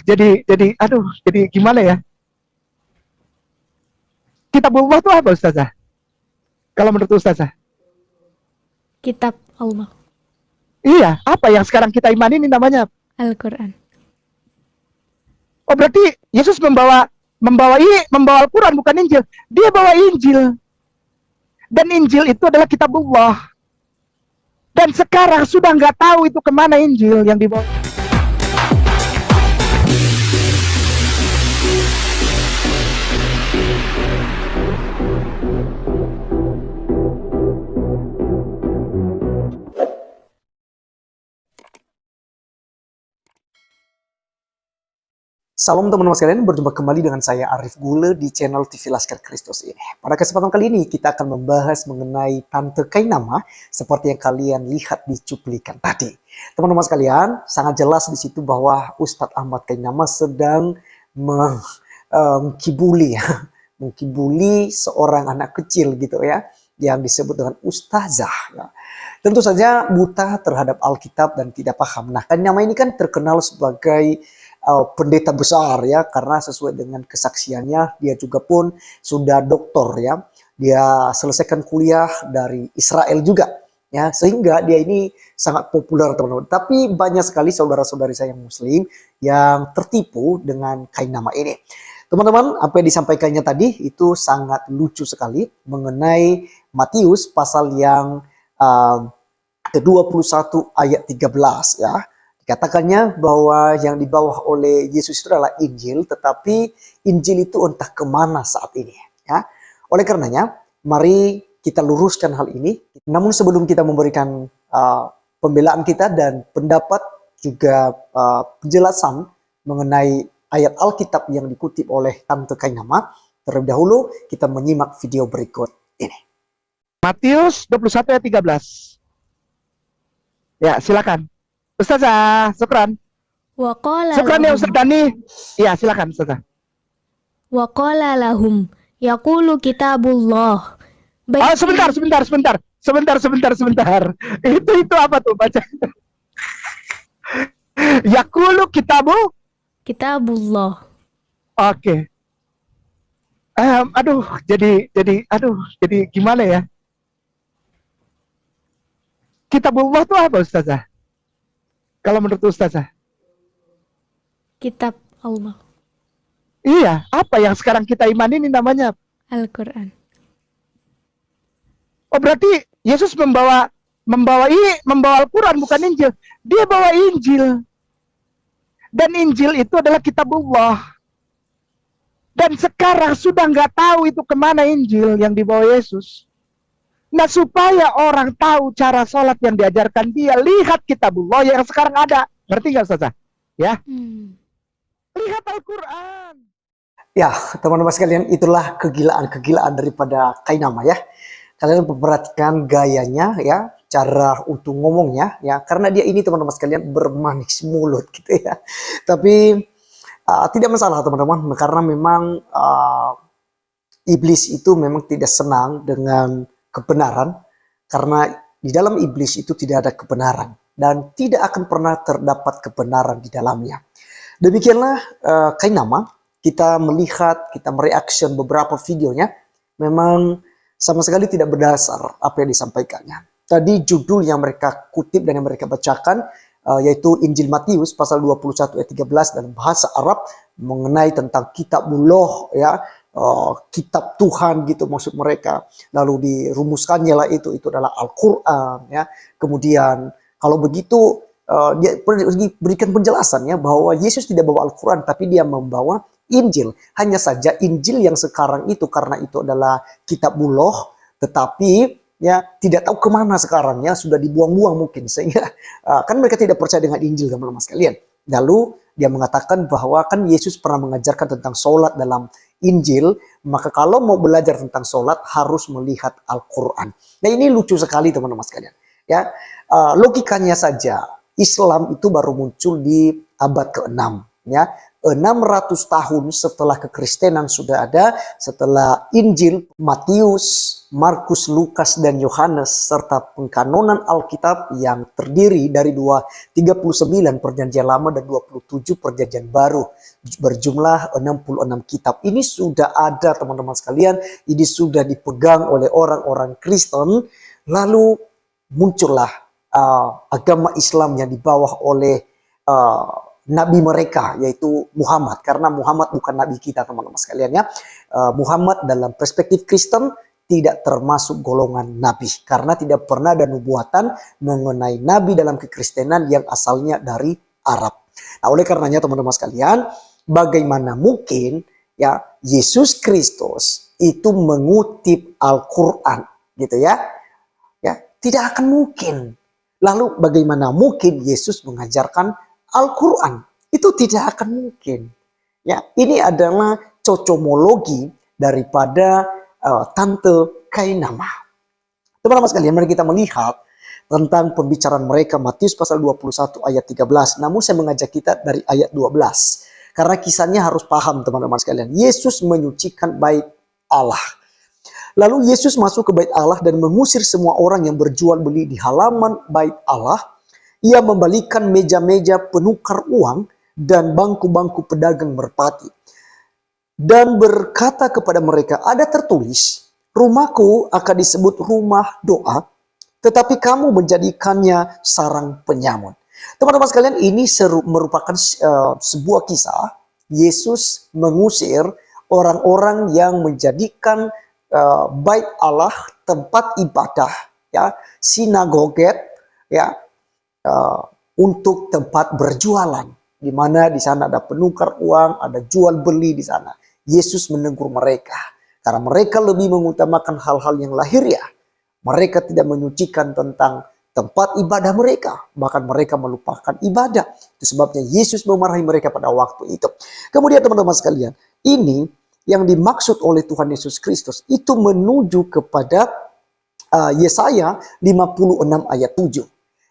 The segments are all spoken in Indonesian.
jadi gimana ya? Kitabullah itu apa Ustazah? Kalau menurut Ustazah? Kitab Allah, Iya, apa yang sekarang kita imani ini namanya? Al-Quran. Oh, berarti Yesus membawa Al-Quran bukan Injil. Dia bawa Injil. Dan Injil itu adalah kitabullah. Dan sekarang sudah nggak tahu itu kemana Injil yang dibawa. Salam teman-teman sekalian, berjumpa kembali dengan saya Arif Gule di channel TV Laskar Kristus ini. Pada kesempatan kali ini kita akan membahas mengenai Tante Kainama seperti yang kalian lihat di cuplikan tadi. Teman-teman sekalian, sangat jelas di situ bahwa Ustadz Ahmad Kainama sedang mengkibuli seorang anak kecil gitu ya, yang disebut dengan ustazah ya. Tentu saja buta terhadap Alkitab dan tidak paham. Nah, Kainama ini kan terkenal sebagai pendeta besar ya, karena sesuai dengan kesaksiannya dia juga pun sudah doktor ya, dia selesaikan kuliah dari Israel juga ya, sehingga dia ini sangat populer teman-teman. Tapi banyak sekali saudara-saudari saya yang muslim yang tertipu dengan Kainama ini. Teman-teman, apa yang disampaikannya tadi itu sangat lucu sekali mengenai Matius pasal yang ke-21 ayat 13 ya. Dikatakannya bahwa yang dibawa oleh Yesus itu adalah Injil, tetapi Injil itu entah kemana saat ini. Ya. Oleh karenanya, mari kita luruskan hal ini. Namun sebelum kita memberikan pembelaan kita dan pendapat juga penjelasan mengenai ayat Alkitab yang dikutip oleh Tante Kainama, terlebih dahulu kita menyimak video berikut ini. Matius 21 ayat 13. Ya, silakan. Ustazah, syukran. Syukran ya Ustaz Dani. Iya, silakan Ustazah. Wa qala lahum yaqulu kitabullah. Oh, sebentar. Itu apa tuh baca? Yaqulu Kitabullah. Oke. Jadi gimana ya? Kitabullah itu apa Ustazah? Kalau menurut Ustazah? Kitab Allah, Iya, apa yang sekarang kita imani ini namanya? Al-Quran. Oh, berarti Yesus membawa Al-Quran bukan Injil. Dia bawa Injil. Dan Injil itu adalah kitabullah. Dan sekarang sudah nggak tahu itu kemana Injil yang dibawa Yesus. Nah, supaya orang tahu cara sholat yang diajarkan dia, lihat kitabullah yang sekarang ada. Ngerti nggak Ustazah? Ya. Lihat Al-Quran. Ya, teman-teman sekalian, itulah kegilaan daripada Kainama ya. Kalian perhatikan gayanya ya, cara untuk ngomongnya ya, karena dia ini teman-teman sekalian bermanis mulut gitu ya. Tapi tidak masalah teman-teman, karena memang iblis itu memang tidak senang dengan kebenaran, karena di dalam iblis itu tidak ada kebenaran dan tidak akan pernah terdapat kebenaran di dalamnya. Demikianlah Kainama, kita melihat, kita mereaction beberapa videonya, memang sama sekali tidak berdasar apa yang disampaikannya. Tadi judul yang mereka kutip dan yang mereka bacakan yaitu Injil Matius pasal 21 ayat 13 dalam bahasa Arab mengenai tentang kitabullah ya, kitab Tuhan gitu maksud mereka. Lalu dirumuskannya lah itu adalah Al-Quran ya. Kemudian kalau begitu dia berikan penjelasannya bahwa Yesus tidak bawa Al-Quran tapi dia membawa Injil. Hanya saja Injil yang sekarang itu karena itu adalah kitabullah, tetapi ya tidak tahu kemana sekarang ya, sudah dibuang-buang mungkin, sehingga kan mereka tidak percaya dengan Injil teman-teman sekalian. Lalu dia mengatakan bahwa kan Yesus pernah mengajarkan tentang sholat dalam Injil, maka kalau mau belajar tentang sholat harus melihat Al-Quran. Nah ini lucu sekali teman-teman sekalian. Ya, logikanya saja Islam itu baru muncul di abad ke-6 ya, 600 tahun setelah kekristenan sudah ada, setelah Injil, Matius, Markus, Lukas, dan Yohanes, serta pengkanonan Alkitab yang terdiri dari 39 perjanjian lama dan 27 perjanjian baru, berjumlah 66 kitab. Ini sudah ada teman-teman sekalian, ini sudah dipegang oleh orang-orang Kristen, lalu muncullah agama Islam yang dibawa oleh nabi mereka, yaitu Muhammad. Karena Muhammad bukan nabi kita teman-teman sekalian ya. Muhammad dalam perspektif Kristen tidak termasuk golongan nabi, karena tidak pernah ada nubuatan mengenai nabi dalam kekristenan yang asalnya dari Arab. Nah, oleh karenanya teman-teman sekalian, bagaimana mungkin ya Yesus Kristus itu mengutip Al-Qur'an gitu ya? Ya, tidak akan mungkin. Lalu bagaimana mungkin Yesus mengajarkan Al-Quran? Itu tidak akan mungkin. Ya, ini adalah cocomologi daripada Tante Kainama. Teman-teman sekalian, mari kita melihat tentang pembicaraan mereka Matius pasal 21 ayat 13. Namun saya mengajak kita dari ayat 12. Karena kisahnya harus paham teman-teman sekalian. Yesus menyucikan bait Allah. Lalu Yesus masuk ke bait Allah dan mengusir semua orang yang berjual beli di halaman bait Allah. Ia membalikan meja-meja penukar uang dan bangku-bangku pedagang merpati. Dan berkata kepada mereka, ada tertulis, rumahku akan disebut rumah doa, tetapi kamu menjadikannya sarang penyamun. Teman-teman sekalian, ini merupakan sebuah kisah. Yesus mengusir orang-orang yang menjadikan bait Allah tempat ibadah, ya, sinagoget, ya, untuk tempat berjualan, di mana di sana ada penukar uang, ada jual beli di sana. Yesus menegur mereka karena mereka lebih mengutamakan hal-hal yang lahiriah. Mereka tidak menyucikan tentang tempat ibadah mereka, bahkan mereka melupakan ibadah. Itu sebabnya Yesus memarahi mereka pada waktu itu. Kemudian teman-teman sekalian, ini yang dimaksud oleh Tuhan Yesus Kristus itu menuju kepada Yesaya 56 ayat 7.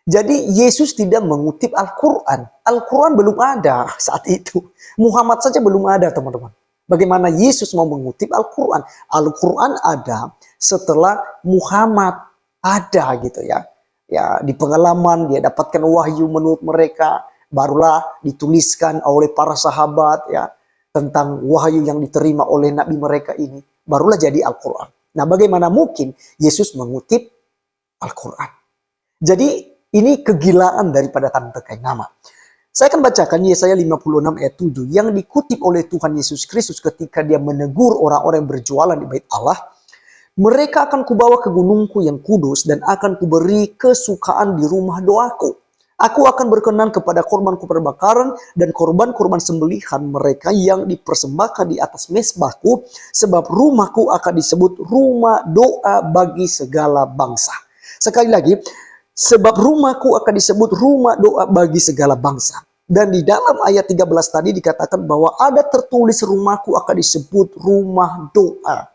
Jadi Yesus tidak mengutip Al-Quran. Al-Quran belum ada saat itu. Muhammad saja belum ada teman-teman. Bagaimana Yesus mau mengutip Al-Quran? Al-Quran ada setelah Muhammad ada gitu ya. Ya, di pengalaman dia dapatkan wahyu menurut mereka, barulah dituliskan oleh para sahabat ya tentang wahyu yang diterima oleh nabi mereka ini, barulah jadi Al-Quran. Nah, bagaimana mungkin Yesus mengutip Al-Quran? Jadi ini kegilaan daripada Tante Kainama. Saya akan bacakan Yesaya 56 ayat 7 yang dikutip oleh Tuhan Yesus Kristus ketika dia menegur orang-orang yang berjualan di bait Allah. Mereka akan kubawa ke gunungku yang kudus dan akan kuberi kesukaan di rumah doaku. Aku akan berkenan kepada korban perbakaran dan korban-korban sembelihan mereka yang dipersembahkan di atas mezbahku, sebab rumahku akan disebut rumah doa bagi segala bangsa. Sekali lagi, sebab rumahku akan disebut rumah doa bagi segala bangsa. Dan di dalam ayat 13 tadi dikatakan bahwa ada tertulis rumahku akan disebut rumah doa.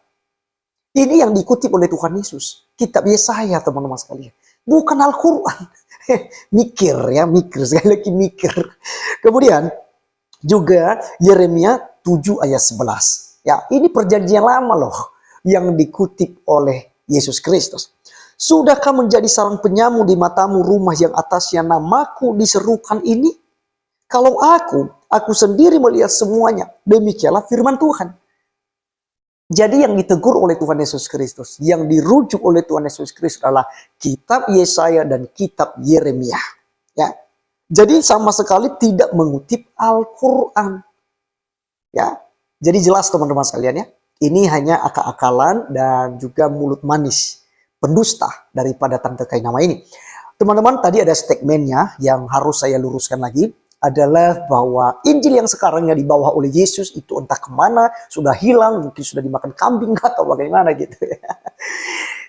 Ini yang dikutip oleh Tuhan Yesus. Kitab Yesaya teman-teman sekalian. Bukan Al-Quran. Mikir ya, mikir. Sekali lagi mikir. Kemudian juga Yeremia 7 ayat 11. Ya, ini perjanjian lama loh yang dikutip oleh Yesus Kristus. Sudahkah menjadi sarang penyamun di matamu rumah yang atasnya namaku diserukan ini? Kalau aku sendiri melihat semuanya. Demikianlah firman Tuhan. Jadi yang ditegur oleh Tuhan Yesus Kristus, yang dirujuk oleh Tuhan Yesus Kristus adalah kitab Yesaya dan kitab Yeremia. Ya. Jadi sama sekali tidak mengutip Al-Quran. Ya. Jadi jelas teman-teman sekalian ya. Ini hanya akal-akalan dan juga mulut manis pendusta daripada Tante Kainama ini. Teman-teman, tadi ada statementnya yang harus saya luruskan lagi, adalah bahwa Injil yang sekarang yang dibawa oleh Yesus itu entah kemana, sudah hilang, mungkin sudah dimakan kambing atau bagaimana gitu ya.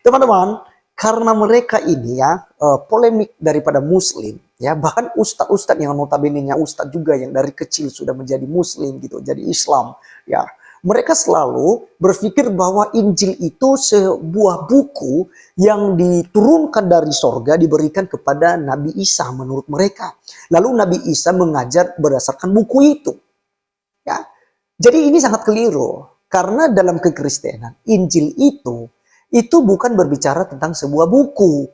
Teman-teman, karena mereka ini ya polemik daripada Muslim, ya bahkan ustadz-ustadz yang notabene-nya ustadz juga yang dari kecil sudah menjadi Muslim gitu, jadi Islam, ya. Mereka selalu berpikir bahwa Injil itu sebuah buku yang diturunkan dari sorga diberikan kepada Nabi Isa menurut mereka. Lalu Nabi Isa mengajar berdasarkan buku itu. Jadi ini sangat keliru. Karena dalam kekristenan, Injil itu bukan berbicara tentang sebuah buku.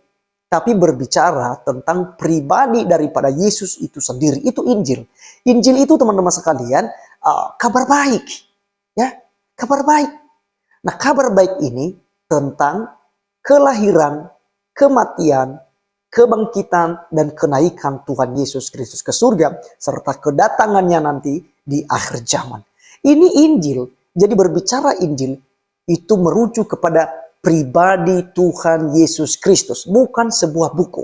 Tapi berbicara tentang pribadi daripada Yesus itu sendiri. Itu Injil. Injil itu teman-teman sekalian, kabar baik. Ya, kabar baik. Nah, kabar baik ini tentang kelahiran, kematian, kebangkitan, dan kenaikan Tuhan Yesus Kristus ke surga, serta kedatangannya nanti di akhir zaman. Ini Injil. Jadi berbicara Injil itu merujuk kepada pribadi Tuhan Yesus Kristus, bukan sebuah buku.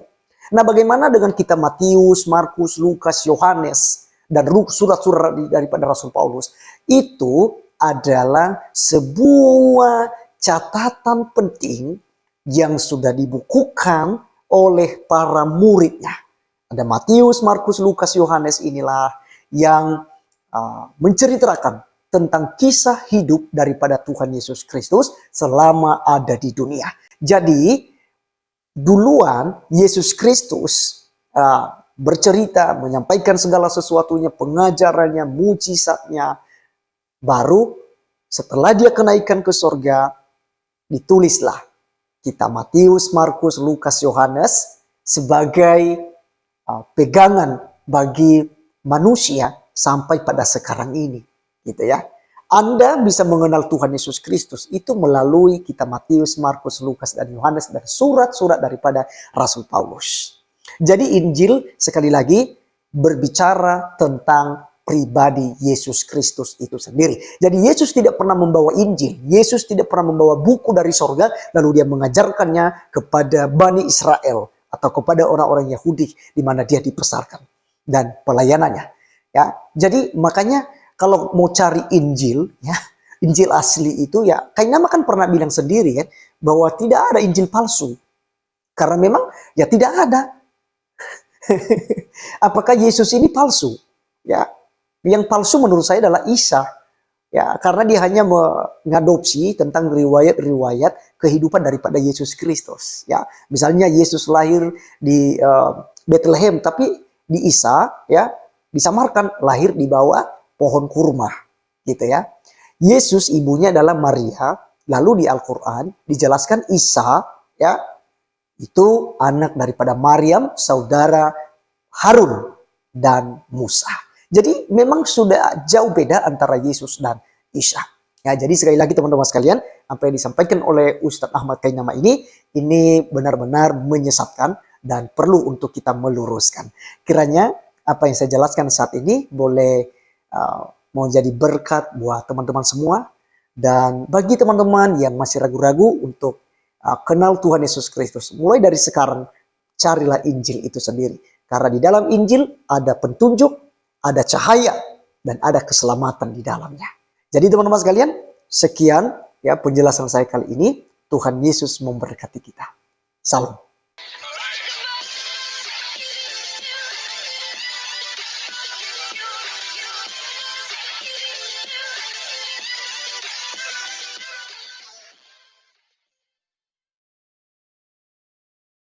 Nah, bagaimana dengan kita Matius, Markus, Lukas, Yohanes, dan surat-surat daripada Rasul Paulus? Itu adalah sebuah catatan penting yang sudah dibukukan oleh para muridnya. Ada Matius, Markus, Lukas, Yohanes, inilah yang menceritakan tentang kisah hidup daripada Tuhan Yesus Kristus selama ada di dunia. Jadi duluan Yesus Kristus bercerita, menyampaikan segala sesuatunya, pengajarannya, mujizatnya. Baru setelah dia kenaikan ke surga, ditulislah kita Matius, Markus, Lukas, Yohanes sebagai pegangan bagi manusia sampai pada sekarang ini. Gitu ya. Anda bisa mengenal Tuhan Yesus Kristus itu melalui kitab Matius, Markus, Lukas, dan Yohanes, dan surat-surat daripada Rasul Paulus. Jadi Injil sekali lagi berbicara tentang pribadi Yesus Kristus itu sendiri. Jadi Yesus tidak pernah membawa Injil, Yesus tidak pernah membawa buku dari sorga lalu dia mengajarkannya kepada Bani Israel atau kepada orang-orang Yahudi di mana dia dibesarkan dan pelayanannya. Ya, jadi makanya kalau mau cari Injil, ya, Injil asli itu ya, Kak Nama kan pernah bilang sendiri kan, bahwa tidak ada Injil palsu. Karena memang ya tidak ada. Apakah Yesus ini palsu? Ya, yang palsu menurut saya adalah Isa. Ya, karena dia hanya mengadopsi tentang riwayat-riwayat kehidupan daripada Yesus Kristus. Ya, misalnya Yesus lahir di Bethlehem, tapi di Isa ya disamarkan lahir di bawah pohon kurma, gitu ya. Yesus ibunya adalah Maria, lalu di Al-Quran dijelaskan Isa, ya, itu anak daripada Maryam, saudara Harun dan Musa. Jadi memang sudah jauh beda antara Yesus dan Isa. Ya, jadi sekali lagi teman-teman sekalian, apa yang disampaikan oleh Ustadz Ahmad Kainama ini benar-benar menyesatkan dan perlu untuk kita meluruskan. Kiranya apa yang saya jelaskan saat ini boleh mau jadi berkat buat teman-teman semua. Dan bagi teman-teman yang masih ragu-ragu untuk kenal Tuhan Yesus Kristus, mulai dari sekarang carilah Injil itu sendiri. Karena di dalam Injil ada petunjuk, ada cahaya, dan ada keselamatan di dalamnya. Jadi teman-teman sekalian, sekian ya penjelasan saya kali ini. Tuhan Yesus memberkati kita. Salam.